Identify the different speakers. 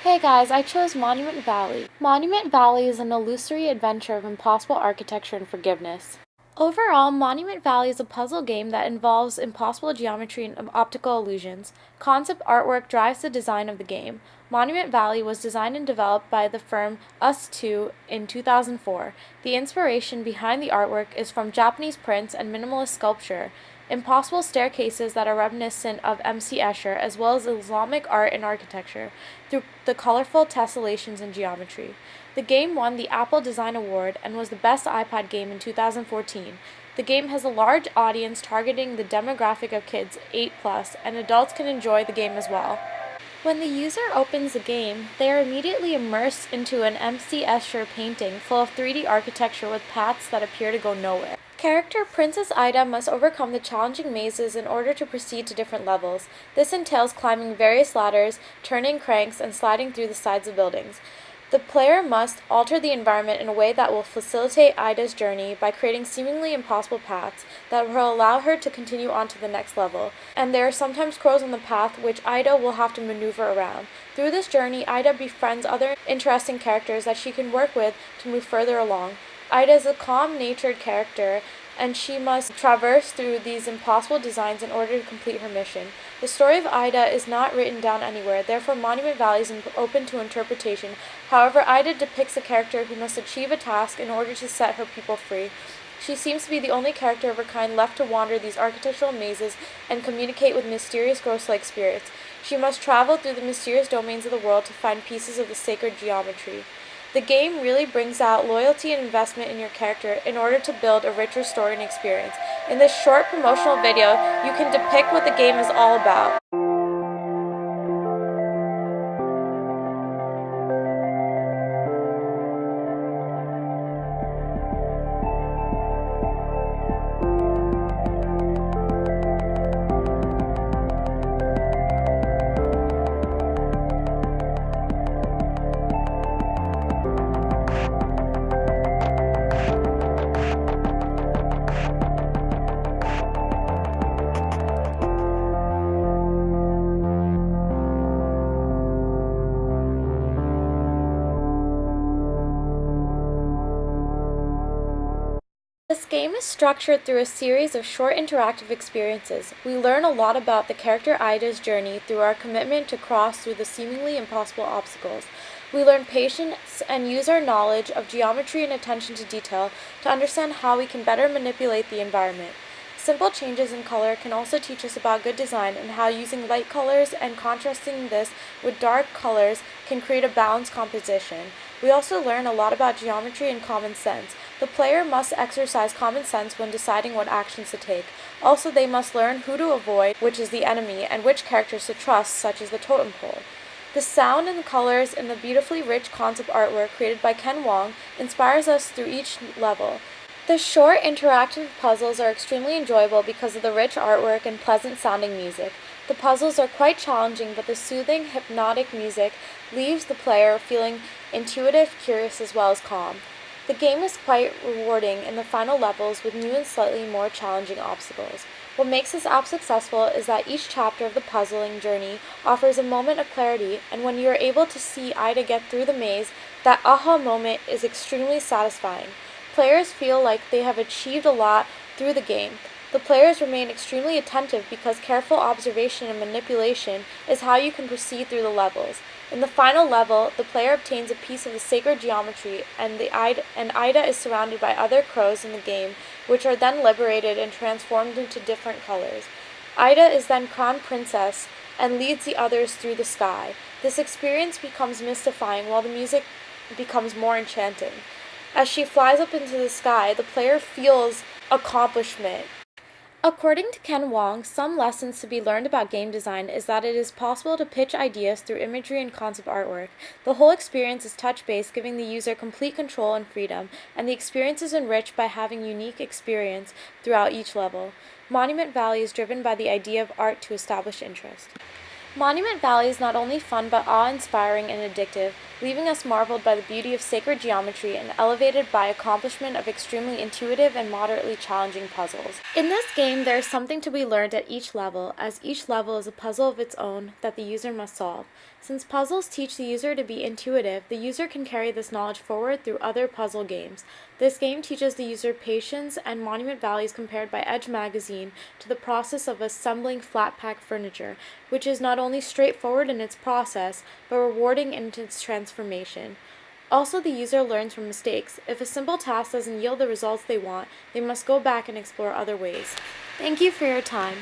Speaker 1: Hey guys, I chose Monument Valley. Monument Valley is an illusory adventure of impossible architecture and forgiveness. Overall, Monument Valley is a puzzle game that involves impossible geometry and optical illusions. Concept artwork drives the design of the game. Monument Valley was designed and developed by the firm Us2 in 2004. The inspiration behind the artwork is from Japanese prints and minimalist sculpture, impossible staircases that are reminiscent of M.C. Escher, as well as Islamic art and architecture, through the colorful tessellations and geometry. The game won the Apple Design Award and was the best iPad game in 2014. The game has a large audience targeting the demographic of kids 8+, and adults can enjoy the game as well. When the user opens the game, they are immediately immersed into an M.C. Escher painting full of 3D architecture with paths that appear to go nowhere. Character Princess Ida must overcome the challenging mazes in order to proceed to different levels. This entails climbing various ladders, turning cranks, and sliding through the sides of buildings. The player must alter the environment in a way that will facilitate Ida's journey by creating seemingly impossible paths that will allow her to continue on to the next level, and there are sometimes crows on the path which Ida will have to maneuver around. Through this journey, Ida befriends other interesting characters that she can work with to move further along. Ida is a calm-natured character, and she must traverse through these impossible designs in order to complete her mission. The story of Ida is not written down anywhere, therefore Monument Valley is open to interpretation. However, Ida depicts a character who must achieve a task in order to set her people free. She seems to be the only character of her kind left to wander these architectural mazes and communicate with mysterious ghost-like spirits. She must travel through the mysterious domains of the world to find pieces of the sacred geometry. The game really brings out loyalty and investment in your character in order to build a richer story and experience. In this short promotional video, you can depict what the game is all about. This game is structured through a series of short interactive experiences. We learn a lot about the character Ida's journey through our commitment to cross through the seemingly impossible obstacles. We learn patience and use our knowledge of geometry and attention to detail to understand how we can better manipulate the environment. Simple changes in color can also teach us about good design and how using light colors and contrasting this with dark colors can create a balanced composition. We also learn a lot about geometry and common sense. The player must exercise common sense when deciding what actions to take. Also, they must learn who to avoid, which is the enemy, and which characters to trust, such as the totem pole. The sound and the colors and the beautifully rich concept artwork created by Ken Wong inspires us through each level. The short, interactive puzzles are extremely enjoyable because of the rich artwork and pleasant-sounding music. The puzzles are quite challenging, but the soothing, hypnotic music leaves the player feeling intuitive, curious, as well as calm. The game is quite rewarding in the final levels with new and slightly more challenging obstacles. What makes this app successful is that each chapter of the puzzling journey offers a moment of clarity, and when you are able to see Ida get through the maze, that aha moment is extremely satisfying. Players feel like they have achieved a lot through the game. The players remain extremely attentive because careful observation and manipulation is how you can proceed through the levels. In the final level, the player obtains a piece of the sacred geometry, and Ida is surrounded by other crows in the game, which are then liberated and transformed into different colors. Ida is then crowned princess and leads the others through the sky. This experience becomes mystifying while the music becomes more enchanting. As she flies up into the sky, the player feels accomplishment. According to Ken Wong, some lessons to be learned about game design is that it is possible to pitch ideas through imagery and concept artwork. The whole experience is touch-based, giving the user complete control and freedom, and the experience is enriched by having unique experience throughout each level. Monument Valley is driven by the idea of art to establish interest. Monument Valley is not only fun but awe-inspiring and addictive, leaving us marveled by the beauty of sacred geometry and elevated by accomplishment of extremely intuitive and moderately challenging puzzles. In this game, there is something to be learned at each level, as each level is a puzzle of its own that the user must solve. Since puzzles teach the user to be intuitive, the user can carry this knowledge forward through other puzzle games. This game teaches the user patience, and Monument Valley is compared by Edge magazine to the process of assembling flat pack furniture, which is not only straightforward in its process, but rewarding in its transformation. Also, the user learns from mistakes. If a simple task doesn't yield the results they want, they must go back and explore other ways. Thank you for your time.